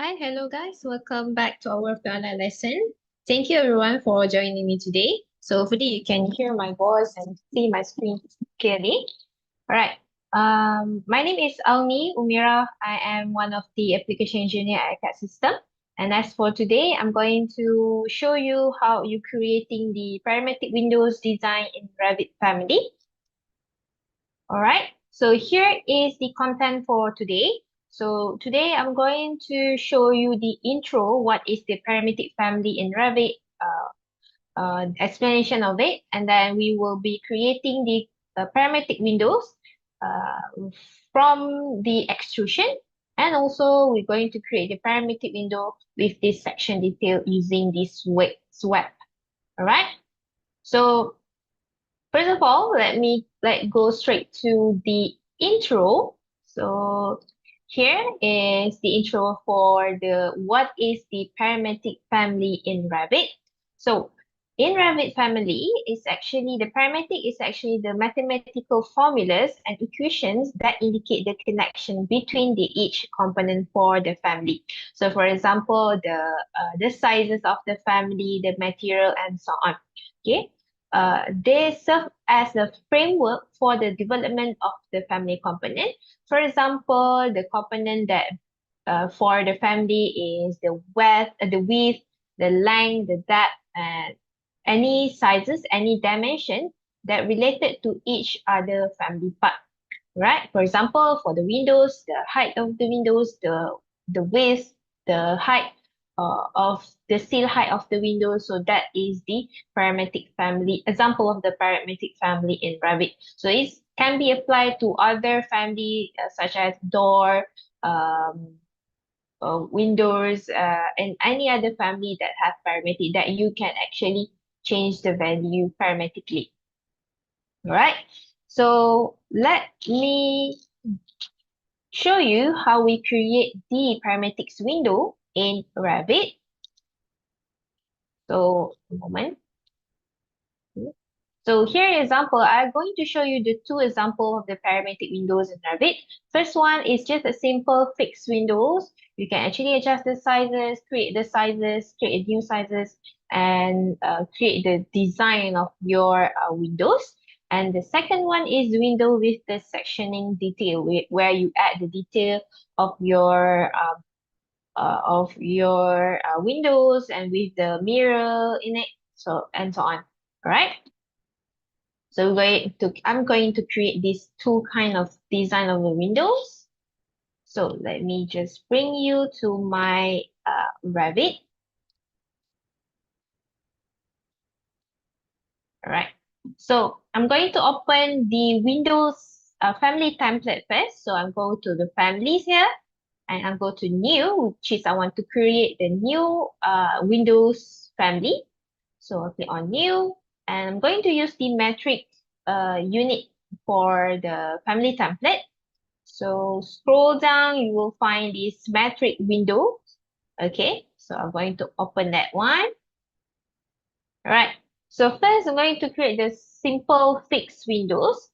Hi, hello guys. Welcome back to our online lesson. Thank you everyone for joining me today. So hopefully you can hear my voice and see my screen clearly. All right. My name is Almi Umira. I am one of the application engineer at CAD System. And as for today, I'm going to show you how you creating the parametric windows design in Revit Family. All right. So here is the content for today. So today I'm going to show you the intro, what is the parametric family in Revit, explanation of it, and then we will be creating the parametric windows from the extrusion, and also we're going to create the parametric window with this section detail using this swap. All right. So first of all, let go straight to the intro. So here is the intro for the what is the parametric family in Revit. So in Revit family is actually the parametric is actually the mathematical formulas and equations that indicate the connection between the each component for the family. So for example, the sizes of the family, the material, and so on. Okay. They serve as the framework for the development of the family component. For example, the component that for the family is the width, the length, the depth, and any sizes, any dimension that related to each other family part. Right? For example, for the windows, the height of the windows, the width, the height of the sill height of the window. So that is the parametric family, example of the parametric family in Revit. So it can be applied to other family such as door, um, windows, and any other family that have parametric that you can actually change the value parametrically. All right. So let me show you how we create the parametrics window in Revit. So, a moment. So here example, I'm going to show you the two examples of the parametric windows in Revit. First one is just a simple fixed windows. You can actually adjust the sizes, create new sizes, and create the design of your windows. And the second one is window with the sectioning detail, where you add the detail of your windows and with the mirror in it, so and so on. All right. So I'm going to create these two kind of design of the windows. So let me just bring you to my Revit. All right. So I'm going to open the Windows family template first. So I'm going to the families here, and I'm going to new, which is I want to create the new Windows family. So I'll click on new, and I'm going to use the metric unit for the family template. So scroll down, you will find this metric window. Okay, so I'm going to open that one. All right. So first, I'm going to create the simple fixed windows.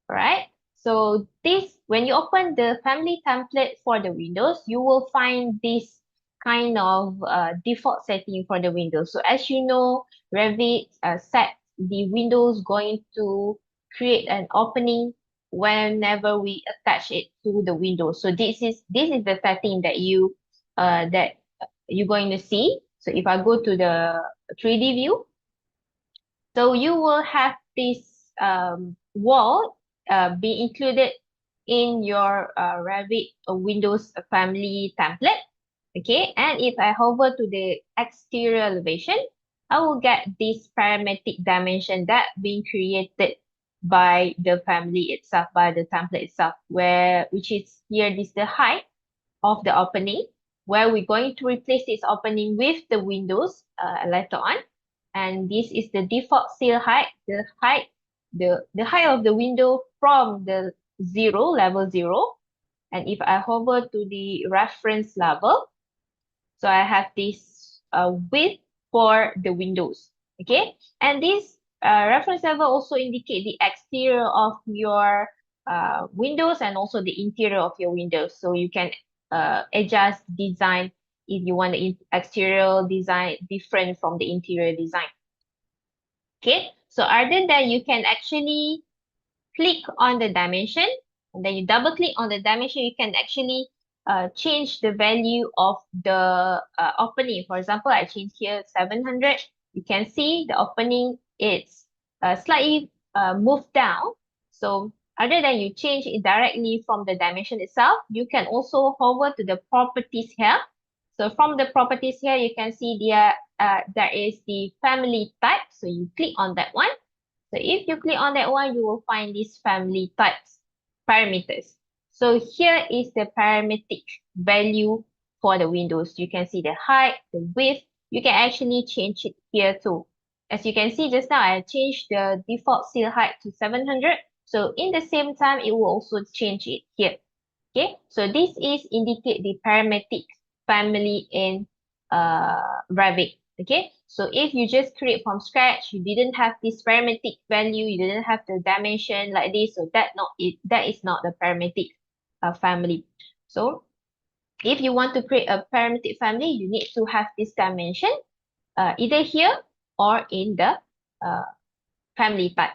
All right. So this, when you open the family template for the windows, you will find this kind of default setting for the windows. So as you know, Revit set the windows going to create an opening whenever we attach it to the window. So this is the setting that you're going to see. So if I go to the 3D view, so you will have this wall be included in your Revit Windows family template. Okay, and if I hover to the exterior elevation, I will get this parametric dimension that being created by the family itself, by the template itself, which is here, this the height of the opening, where we're going to replace this opening with the windows later on. And this is the default sill height, the height of the window from the level 0. And if I hover to the reference level, so I have this width for the windows. Okay, and this reference level also indicate the exterior of your windows and also the interior of your windows. So you can adjust design if you want the exterior design different from the interior design. Okay, so other than you can actually click on the dimension, and then you double click on the dimension, you can actually change the value of the opening. For example, I change here 700. You can see the opening, it's slightly moved down. So other than you change it directly from the dimension itself, you can also hover to the properties here. So from the properties here, you can see there is the family type. So you click on that one. So if you click on that one, you will find these family types, parameters. So here is the parametric value for the windows. You can see the height, the width. You can actually change it here too. As you can see just now, I changed the default seal height to 700. So in the same time, it will also change it here. Okay, so this is indicate the parametric family in Revit. Okay, so if you just create from scratch, you didn't have this parametric value, you didn't have the dimension like this, so that is not the parametric family. So if you want to create a parametric family, you need to have this dimension either here or in the family type,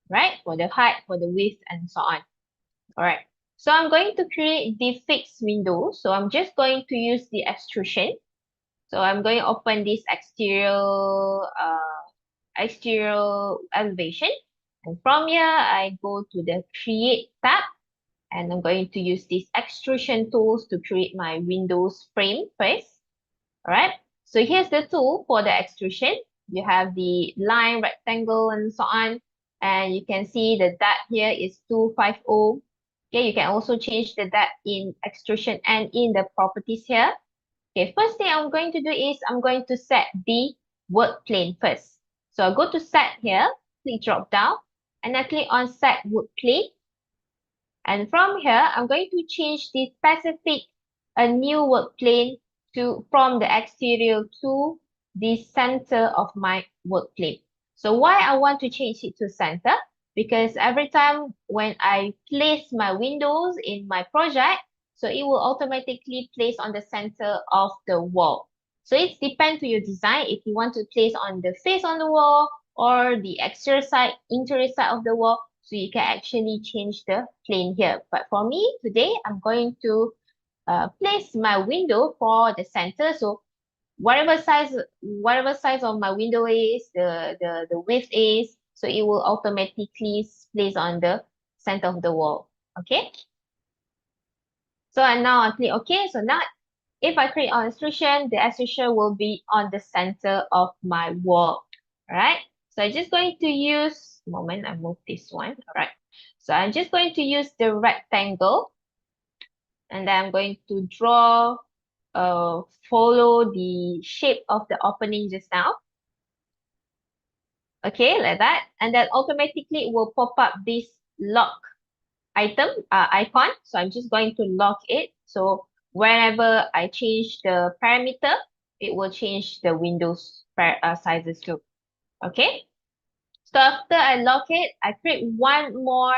right? For the height, for the width, and so on. All right. So I'm going to create the fixed window. So I'm just going to use the extrusion. So I'm going to open this exterior elevation. And from here, I go to the create tab. And I'm going to use these extrusion tools to create my windows frame first. All right. So here's the tool for the extrusion. You have the line, rectangle, and so on. And you can see the depth here is 250. Okay, you can also change the depth in extrusion and in the properties here. Okay, first thing I'm going to do is I'm going to set the work plane first. So I'll go to set here, click drop down, and I click on set work plane. And from here, I'm going to change the specific new work plane from the exterior to the center of my work plane. So why I want to change it to center? Because every time when I place my windows in my project, so it will automatically place on the center of the wall. So it depends to your design if you want to place on the face on the wall or the exterior side, interior side of the wall. So you can actually change the plane here. But for me today, I'm going to place my window for the center. So whatever size of my window is, the width is, so it will automatically place on the center of the wall. Okay. So and now I click OK. So now if I click on extrusion, the extrusion will be on the center of my wall. All right. So I'm just going to use, moment, I move this one. All right. So I'm just going to use the rectangle, and then I'm going to draw, follow the shape of the opening just now. Okay, like that. And then automatically it will pop up this lock icon. So I'm just going to lock it. So whenever I change the parameter, it will change the windows sizes too. Okay. So after I lock it, I create one more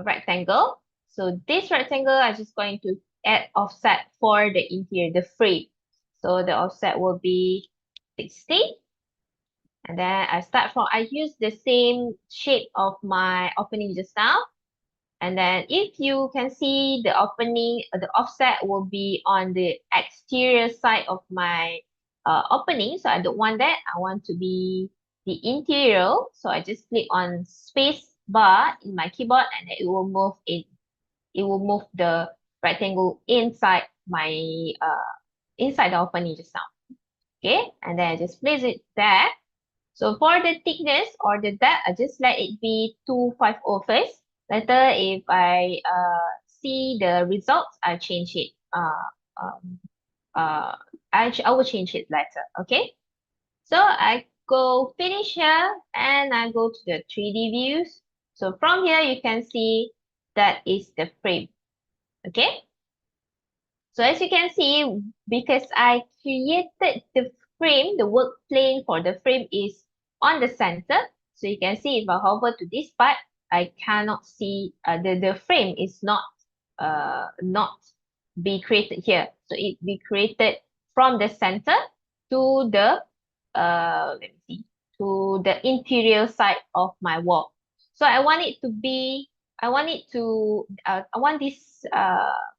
rectangle. So this rectangle, I'm just going to add offset for the interior, the frame. So the offset will be 60. And then I use the same shape of my opening just now. And then if you can see the opening, the offset will be on the exterior side of my opening. So I don't want that. I want to be the interior. So I just click on space bar in my keyboard, and then it will move in. It will move the rectangle inside my inside the opening just now. Okay, and then I just place it there. So for the thickness or the depth, I just let it be 250 first. Later, if I see the results, I'll change it. I will change it later. Okay. So I go finish here, and I go to the 3D views. So from here, you can see that is the frame. Okay. So as you can see, because I created the frame, the work plane for the frame is on the center. So you can see if I hover to this part, I cannot see the frame is not be created here. So it be created from the center to the let me see, to the interior side of my wall. So I want it to be, I want it to, I want this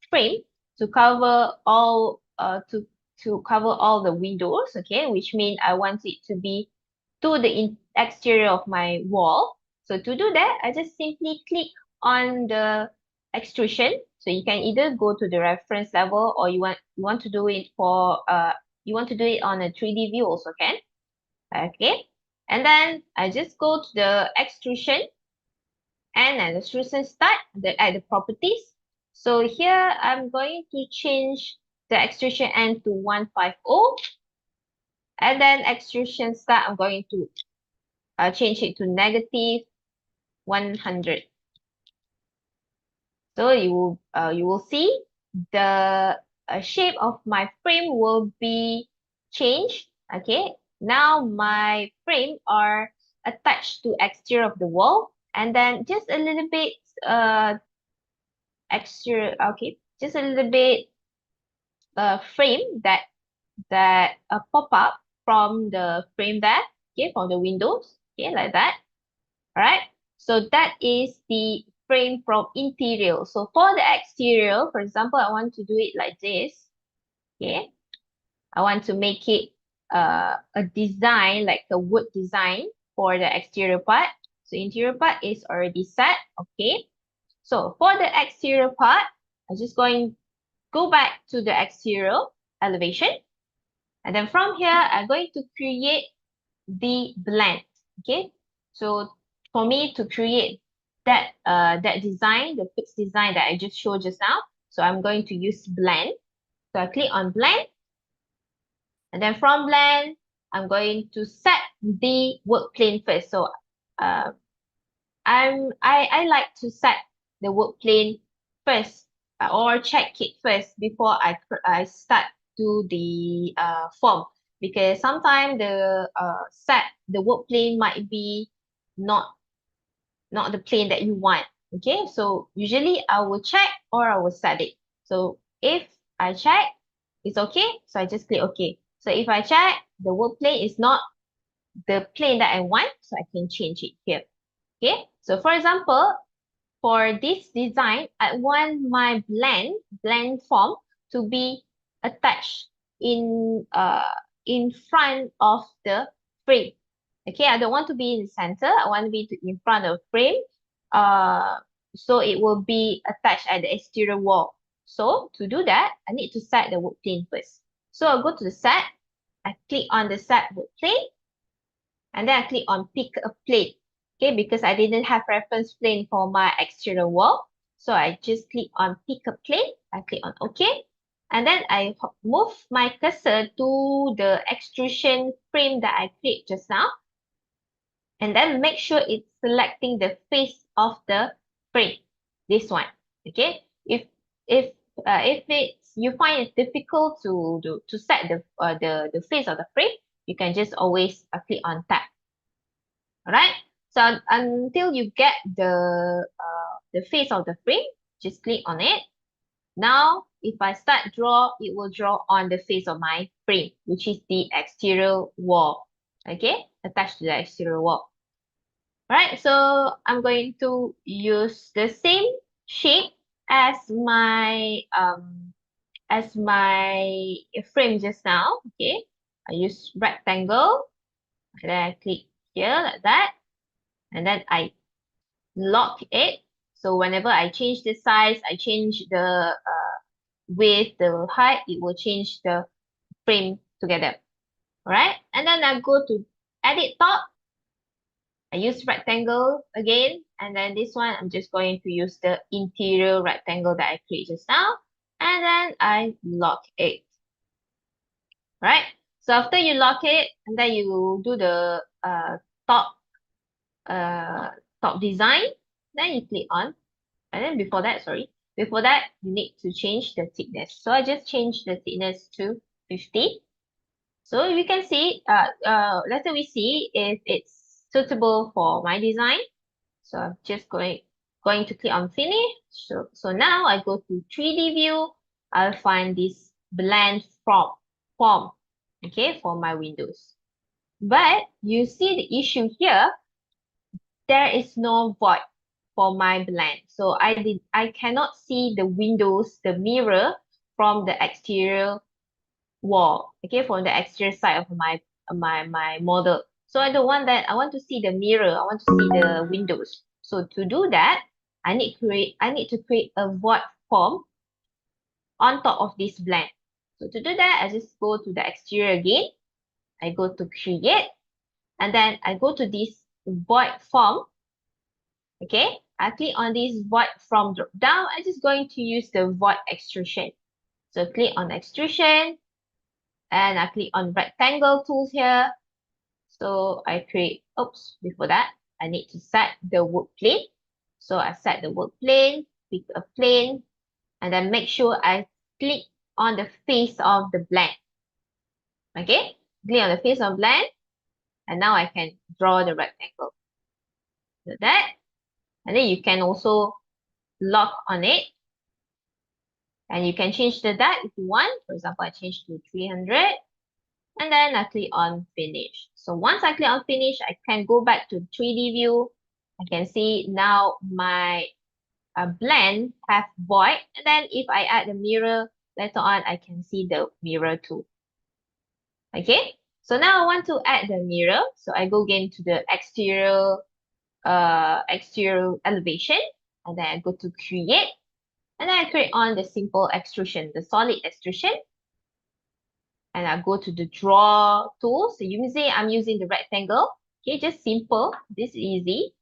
frame to cover all, to cover all the windows, okay, which means I want it to be to the exterior of my wall. So to do that, I just simply click on the extrusion. So you can either go to the reference level, or you want to do it for you want to do it on a 3D view also can. Okay. And then I just go to the extrusion, and then the extrusion start at the properties. So here I'm going to change the extrusion end to 150, and then extrusion start I'm going to change it to negative 100. So you will see the shape of my frame will be changed. Okay, now my frame are attached to exterior of the wall, and then just a little bit exterior. Okay, just a little bit frame that pop up from the frame there. Okay, from the windows. Okay, like that. All right. So that is the frame from interior. So for the exterior, for example, I want to do it like this. Okay. I want to make it a design, like a wood design for the exterior part. So interior part is already set. Okay. So for the exterior part, I'm just going to go back to the exterior elevation. And then from here, I'm going to create the blend. Okay. So for me to create that design, the fixed design that I just showed just now, so I'm going to use blend. So I click on blend, and then from blend, I'm going to set the work plane first. So uh, I like to set the work plane first, or check it first before I start do the form, because sometimes the work plane might be not not the plane that you want. Okay, so usually I will check or I will set it. So if I check, it's okay. So I just click OK. So if I check, the work plane is not the plane that I want, so I can change it here. Okay, so for example, for this design, I want my blend form to be attached in front of the frame. Okay, I don't want to be in the center. I want to be in front of the frame. So it will be attached at the exterior wall. So to do that, I need to set the work plane first. So I'll go to the set. I click on the set work plane, and then I click on pick a plane. Okay, because I didn't have reference plane for my exterior wall. So I just click on pick a plane. I click on OK. And then I move my cursor to the extrusion frame that I clicked just now. And then make sure it's selecting the face of the frame. This one. Okay. If it's you find it difficult to set the face of the frame, you can just always click on tab. Alright, so until you get the face of the frame, just click on it. Now, if I start draw, it will draw on the face of my frame, which is the exterior wall. Okay, attached to the exterior wall. Alright, so I'm going to use the same shape as my frame just now. Okay, I use rectangle, and then I click here like that. And then I lock it. So whenever I change the size, I change the width, the height, it will change the frame together. All right. And then I go to edit top. I use rectangle again. And then this one, I'm just going to use the interior rectangle that I created just now. And then I lock it. Right. So after you lock it, and then you do the top design, then you click on, and then before that, you need to change the thickness. So I just changed the thickness to 50. So you can see, later we see if it's suitable for my design. So I'm just going to click on finish. So now I go to 3D view. I'll find this blend from. form, okay, for my windows. But you see the issue here, there is no void for my blend. So I cannot see the windows, the mirror from the exterior wall, okay, from the exterior side of my model. So I don't want that. I want to see the mirror. I want to see the windows. So to do that, I need to create a void form on top of this blend. So to do that, I just go to the exterior again. I go to create, and then I go to this void form. Okay, I click on this void form drop down. I'm just going to use the void extrusion. So click on extrusion, and I click on rectangle tools here. So I create, oops, before that, I need to set the work plane. So I set the work plane, pick a plane, and then make sure I click on the face of the blend. Okay, click on the face of blend, and now I can draw the rectangle. So that, and then you can also lock on it. And you can change the depth if you want. For example, I change to 300. And then I click on finish. So once I click on finish, I can go back to 3D view. I can see now my blend have void. And then if I add the mirror later on, I can see the mirror too. Okay. So now I want to add the mirror. So I go again to the exterior elevation. And then I go to create. And then I create on the simple extrusion, the solid extrusion. And I go to the draw tool. So you can see I'm using the rectangle. Okay, just simple. This is easy.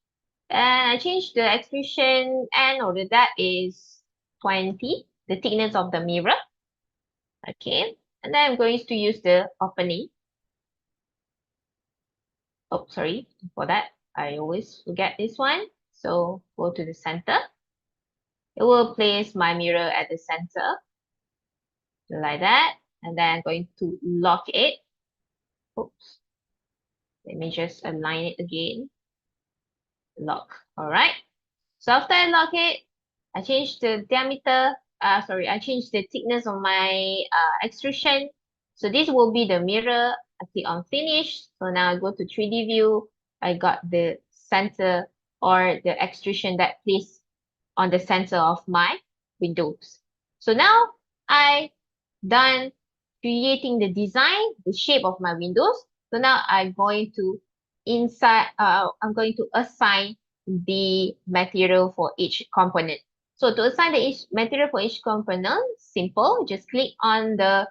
And I change the extrusion and order that is 20, the thickness of the mirror. Okay, and then I'm going to use the opening. Oh, sorry for that. I always forget this one. So go to the center. It will place my mirror at the center. Like that. And then I'm going to lock it. Oops. Let me just align it again. Lock. All right. So after I lock it, I change the diameter. I change the thickness of my extrusion. So this will be the mirror. I click on finish. So now I go to 3D view. I got the center or the extrusion that placed on the center of my windows. So now I done creating the design, the shape of my windows. So now I'm going to assign the material for each component. So to assign the each material for each component, simple, just click on the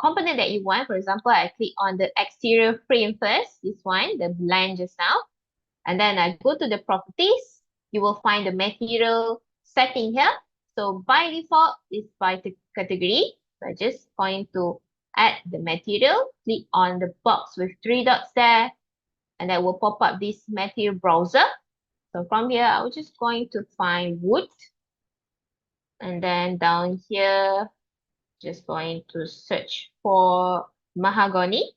component that you want. For example, I click on the exterior frame first, this one, the blend just now. And then I go to the properties. You will find the material setting here. So by default, it's by the category. So I just going to add the material, click on the box with 3 dots there, and that will pop up this material browser. So from here, I was just going to find wood. And then down here, just going to search for mahogany.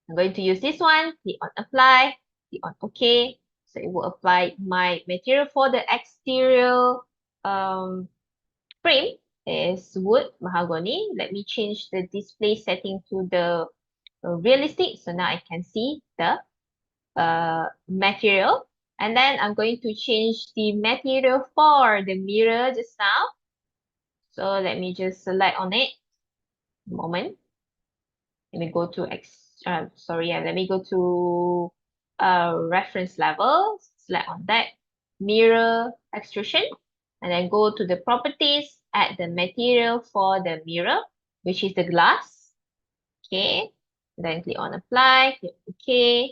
I'm going to use this one, click on apply, click on OK. So it will apply my material for the exterior frame is wood mahogany. Let me change the display setting to the realistic. So now I can see the material. And then I'm going to change the material for the mirror just now. So let me just select on it. Moment. Let me go to let me go to reference level, select on that, mirror extrusion, and then go to the properties, add the material for the mirror, which is the glass. Okay, then click on apply, click OK.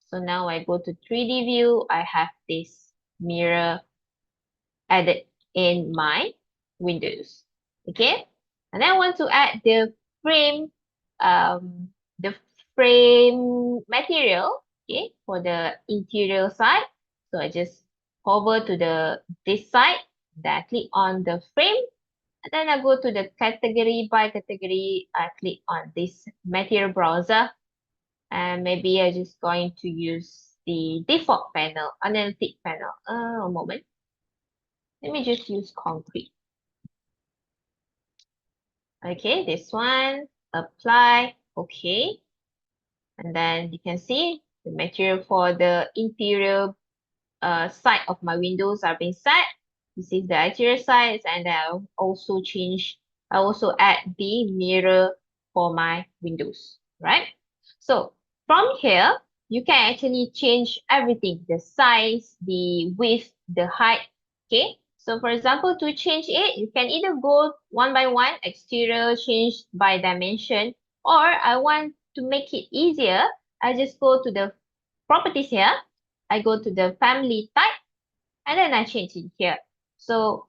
So now I go to 3D view, I have this mirror added in my windows. Okay, and then I want to add frame the frame material, okay, for the interior side. So I just hover to this side, then I click on the frame, and then I go to the category by category. I click on this material browser, and maybe I'm just going to use the default panel, analytic panel. A moment. Let me just use concrete. Okay, this one, apply, okay. And then you can see the material for the interior side of my windows are being set. This is the exterior sides, and I'll also I also add the mirror for my windows, right? So from here, you can actually change everything, the size, the width, the height, okay? So for example, to change it, you can either go one by one, exterior, change by dimension, or I want to make it easier, I just go to the properties here, I go to the family type, and then I change it here. So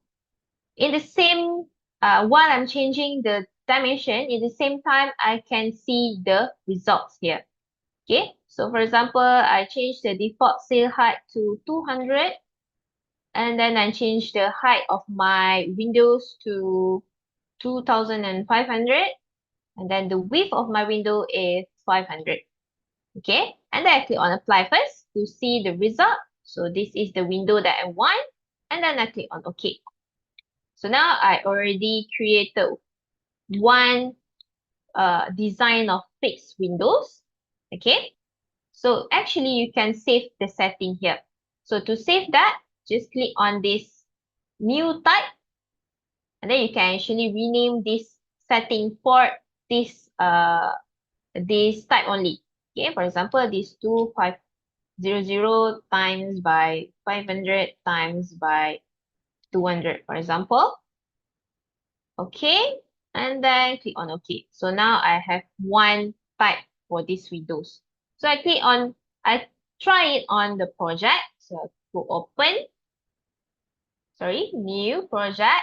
in the same, while I'm changing the dimension, in the same time, I can see the results here. Okay, so for example, I change the default sail height to 200, and then I change the height of my windows to 2500, and then the width of my window is 500. Okay, and then I click on apply first to see the result. So this is the window that I want, and then I click on OK. So now I already created one design of fixed windows. Okay, so actually you can save the setting here. So to save that, just click on this new type, and then you can actually rename this setting for this type only. Okay, for example, this 2500 times by 500 times by 200, for example. Okay, and then click on OK. So now I have one type for these windows. So I try it on the project. So I go open, new project.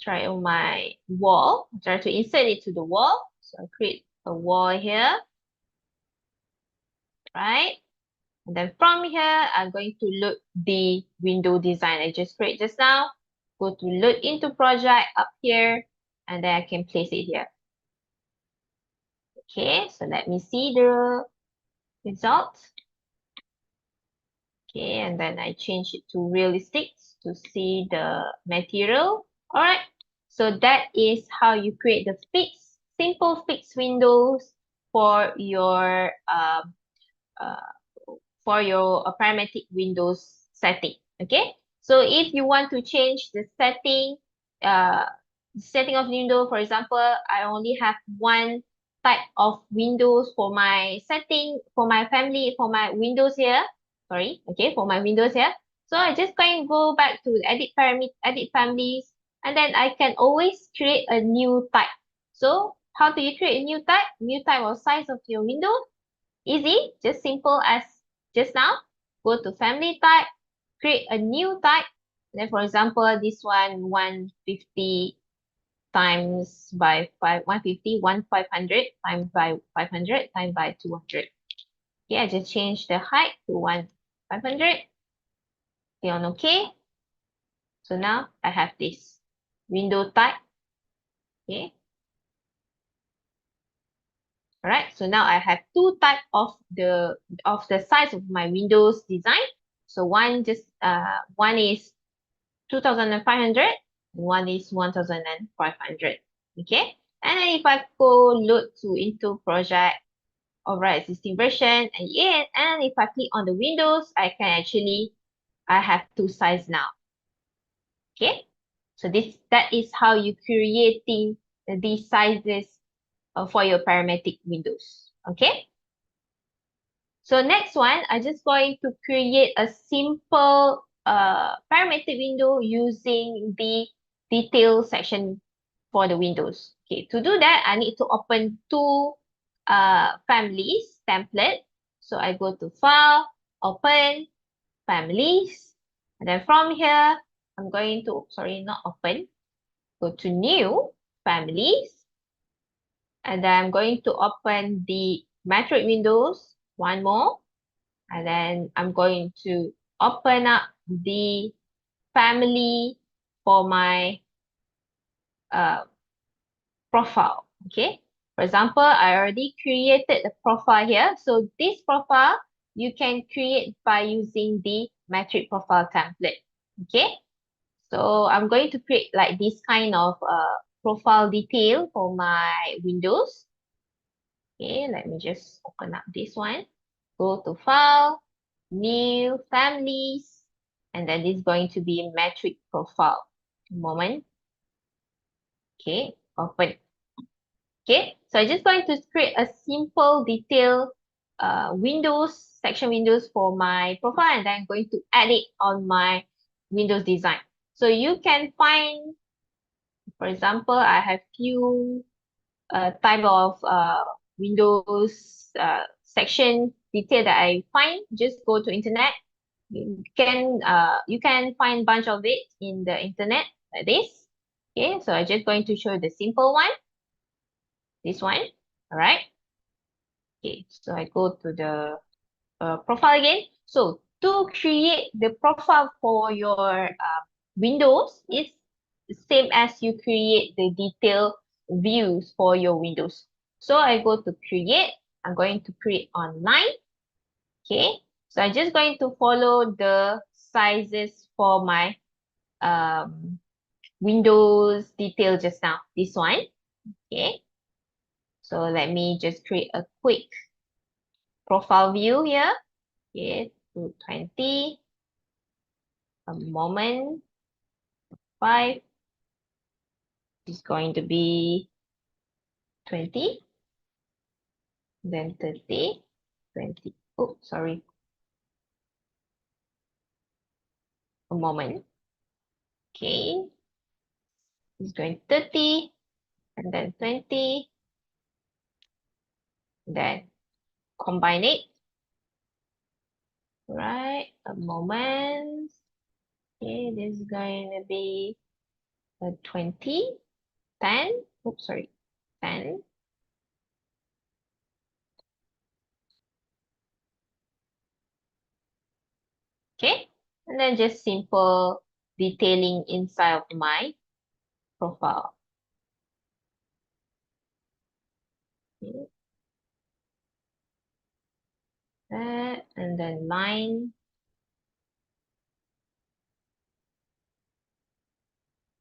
Try on my wall. Try to insert it to the wall. So I create a wall here, right? And then from here, I'm going to load the window design I just created just now. Go to load into project up here, and then I can place it here. Okay, so let me see the result. Okay, and then I change it to realistic to see the material. All right, so that is how you create the simple fixed windows for your uh, parametric windows setting. Okay, so if you want to change the uh, setting of window, for example, I only have one type of windows for my setting, for my family, for my windows here. Sorry, okay, for my windows here. So I just going to go back to edit parameter, edit families, and then I can always create a new type. So how do you create a new type? New type or size of your window? Easy, just simple as just now. Go to family type, create a new type. Then for example, this one 150 times by 150, 500 times by 500 times by 200. Okay, I just change the height to 500. Click on OK. So now I have this window type. Okay. All right. So now I have two types of the size of my windows design. So one is 2500 and one is 1500. Okay. And then if I go load to into project override existing version and if I click on the windows, I have two sizes now. Okay. So that is how you creating these sizes for your parametric windows. Okay. So next one, I'm just going to create a simple parametric window using the detail section for the windows. Okay, to do that, I need to open two families template. So I go to File, Open, Families. And then from here, I'm going to, sorry, not open. Go to New, Families. And then I'm going to open the metric windows, one more. And then I'm going to open up the family for my profile. Okay. For example, I already created the profile here. So this profile, you can create by using the metric profile template. Okay. So I'm going to create like this kind of profile detail for my windows. Okay, let me just open up this one. Go to File, New, Families, and then this is going to be metric profile. Moment. Okay, open. Okay, so I'm just going to create a simple detail windows, section windows for my profile, and then I'm going to add it on my Windows design. So you can find, for example, I have few type of Windows section detail that I find. Just go to internet. You can find bunch of it in the internet like this. Okay, so I'm just going to show the simple one. This one. All right. Okay, so I go to the profile again. So to create the profile for your windows, it's the same as you create the detail views for your windows. So I go to create. I'm going to create online. Okay, so I'm just going to follow the sizes for my windows detail just now. This one. Okay, so let me just create a quick profile view here. Okay, 220. A moment. 5 is going to be 20. Then 30. 20. Oh, sorry. A moment. Okay. It's going 30. And then 20. Then combine it. Right. A moment. Okay, this is going to be a 20. 10. Oops, sorry. 10. Okay. And then just simple detailing inside of my profile. Okay. That, and then line.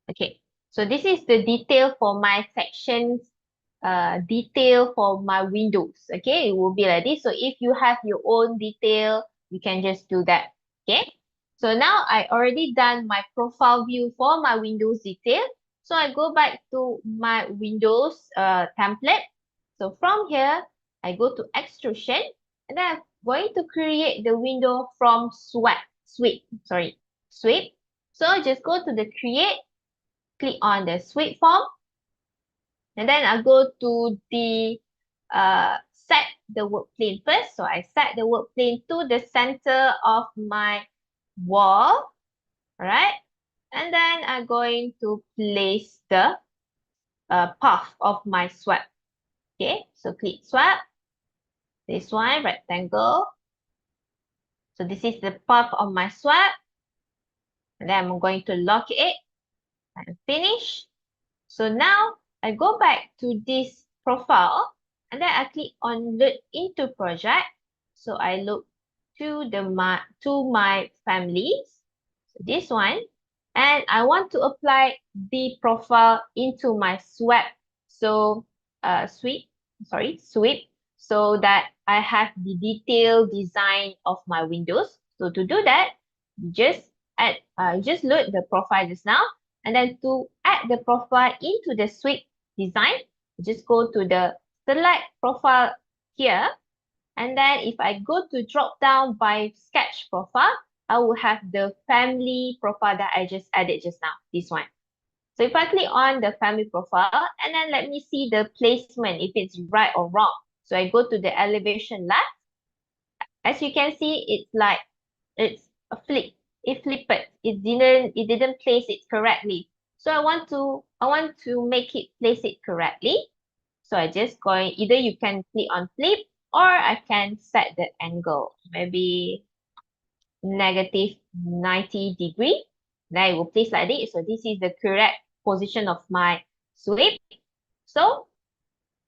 Okay, so this is the detail for my sections, detail for my windows. Okay, it will be like this. So if you have your own detail, you can just do that. Okay, so now I already done my profile view for my windows detail. So I go back to my windows template. So from here, I go to extrusion, and then I'm going to create the window from sweep. So just go to the create, click on the sweep form, and then I go to the set the work plane first. So I set the work plane to the center of my wall, all right? And then I'm going to place the path of my sweep. Okay, so click swap, this one, rectangle. So this is the path of my sweep. And then I'm going to lock it and finish. So now I go back to this profile, and then I click on load into project. So I look to my families, so this one, and I want to apply the profile into my sweep. So sweep, so that I have the detailed design of my windows. So to do that, just just load the profile just now. And then to add the profile into the sweep design, just go to the select profile here. And then if I go to drop down by sketch profile, I will have the family profile that I just added just now, this one. So if I click on the family profile, and then let me see the placement, if it's right or wrong. So I go to the elevation left. As you can see, it's like, it's a flip. It flipped. It didn't place it correctly. So I want to make it place it correctly. So I just going, either you can click on flip, or I can set the angle, maybe negative 90 degree. Then it will place like this. So this is the correct position of my sweep. So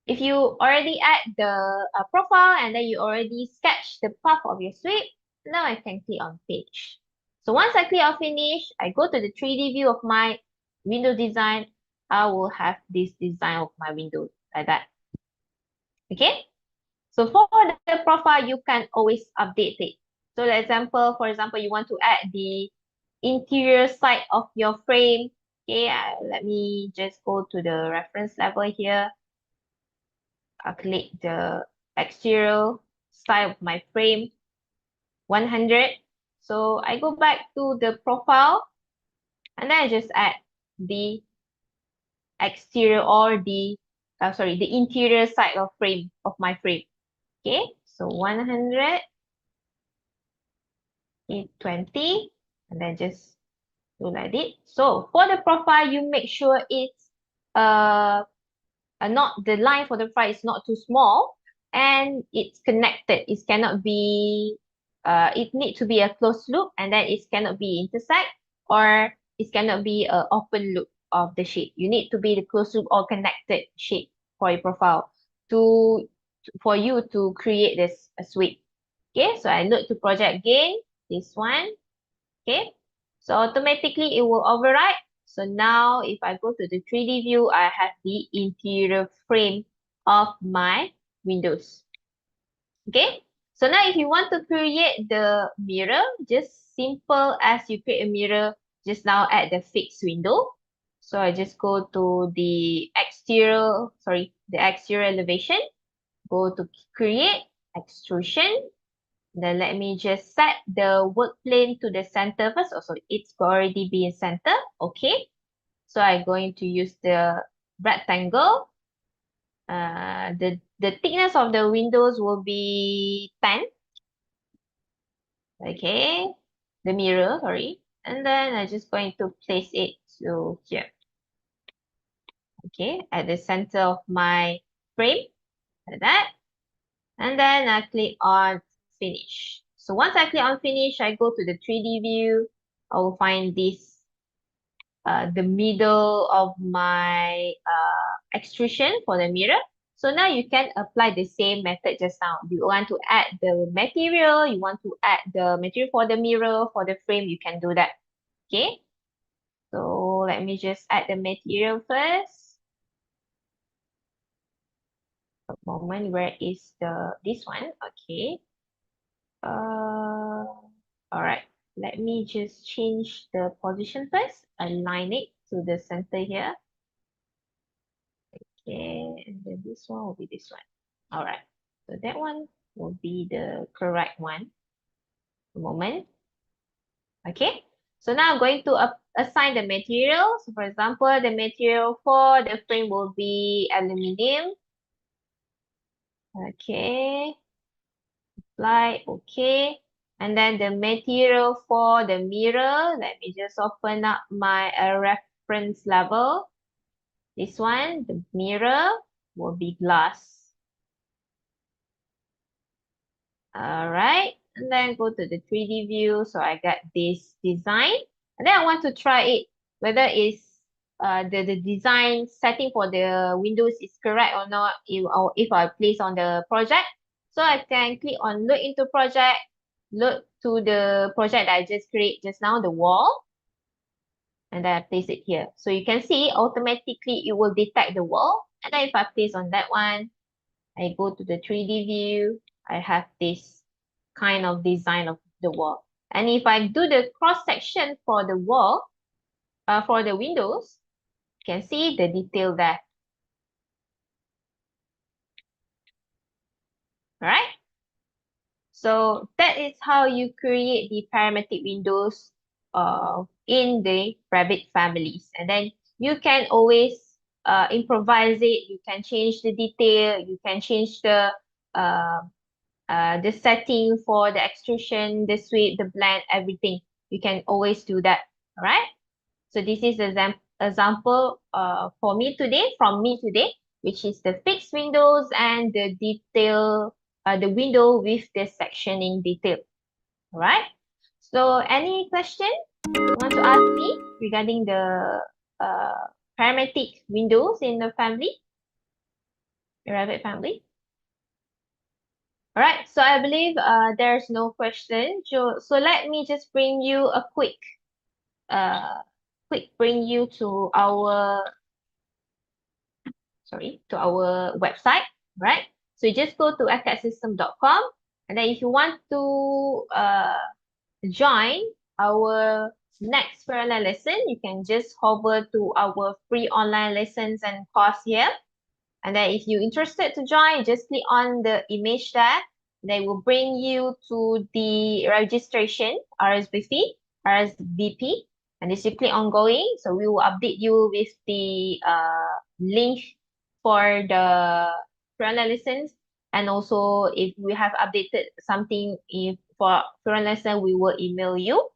if you already add the profile, and then you already sketch the path of your sweep, now I can click on page. So once I click on finish, I go to the 3D view of my window design. I will have this design of my window like that. Okay. So for the profile, you can always update it. So for example, you want to add the interior side of your frame. Okay, let me just go to the reference level here. Calculate the exterior side of my frame, 100. So I go back to the profile and then I just add the exterior or the interior side of my frame. Okay, so 100, 20, and then just do like this. So for the profile, you make sure it's uh not the line for the file is not too small and it's connected. It cannot be it need to be a closed loop and then it cannot be intersect or it cannot be a open loop of the shape. You need to be the closed loop or connected shape for your profile to for you to create this sweep. Okay, so I load to project again, this one. Okay, so automatically it will override. So now if I go to the 3D view, I have the interior frame of my windows. Okay, so now if you want to create the mirror, just simple as you create a mirror just now at the fixed window. So I just go to the exterior elevation, go to create extrusion. Then let me just set the work plane to the center first. Oh, sorry, it's already been center. Okay. So I'm going to use the rectangle. The thickness of the windows will be 10. Okay. The mirror, sorry. And then I'm just going to place it to here. Okay, at the center of my frame, like that. And then I click on finish. So once I click on finish, I go to the 3D view. I will find this, the middle of my extrusion for the mirror. So now you can apply the same method just now. You want to add the material, you want to add the material for the mirror, for the frame, you can do that. Okay. So let me just add the material first. A moment, where is this one? Okay. All right. Let me just change the position first. Align it to the center here. Okay, and then this one will be this one. All right. So that one will be the correct one. A moment. Okay. So now I'm going to assign the material. So for example, the material for the frame will be aluminium. Okay. Apply. Okay. And then the material for the mirror, let me just open up my reference level. This one, the mirror, will be glass. All right, and then go to the 3D view. So I got this design, and then I want to try it, whether it's the design setting for the windows is correct or not, if I place on the project. So I can click on load into project, load to the project that I just created just now, the wall, and then I place it here. So you can see automatically it will detect the wall. And then if I place on that one, I go to the 3D view, I have this kind of design of the wall. And if I do the cross section for the wall, for the windows, you can see the detail there. Right? So that is how you create the parametric windows in the Revit families. And then you can always improvise it. You can change the detail. You can change uh, the setting for the extrusion, the sweep, the blend, everything. You can always do that. All right. So this is an example from me today, which is the fixed windows and the detail, the window with the sectioning detail. All right. So any question you want to ask me regarding the parametric windows in the family, the Revit family? All right. So I believe there's no question. So let me just bring you a quick bring you to our to our website, right? So you just go to acadsystem.com, and then if you want to join our next parallel lesson, you can just hover to our free online lessons and course here. And then if you're interested to join, just click on the image there. They will bring you to the registration, RSVP. And as you click on going, so we will update you with the link for the parallel lessons. And also, if we have updated something for parallel lesson, we will email you.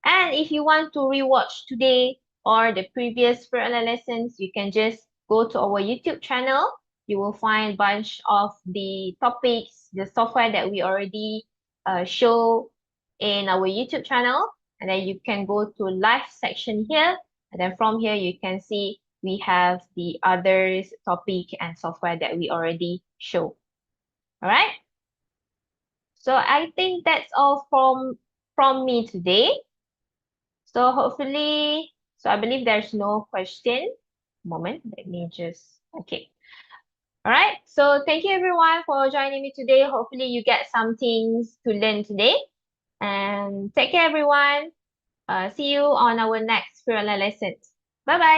And if you want to rewatch today or the previous parallel lessons, you can just go to our YouTube channel. You will find a bunch of the topics, the software that we already show in our YouTube channel. And then you can go to live section here. And then from here, you can see we have the others topic and software that we already show. All right. So I think that's all from me today. So hopefully, so I believe there's no question. Moment, let me just, okay. All right, so thank you everyone for joining me today. Hopefully you get some things to learn today. And take care everyone. See you on our next parallel lessons. Bye-bye.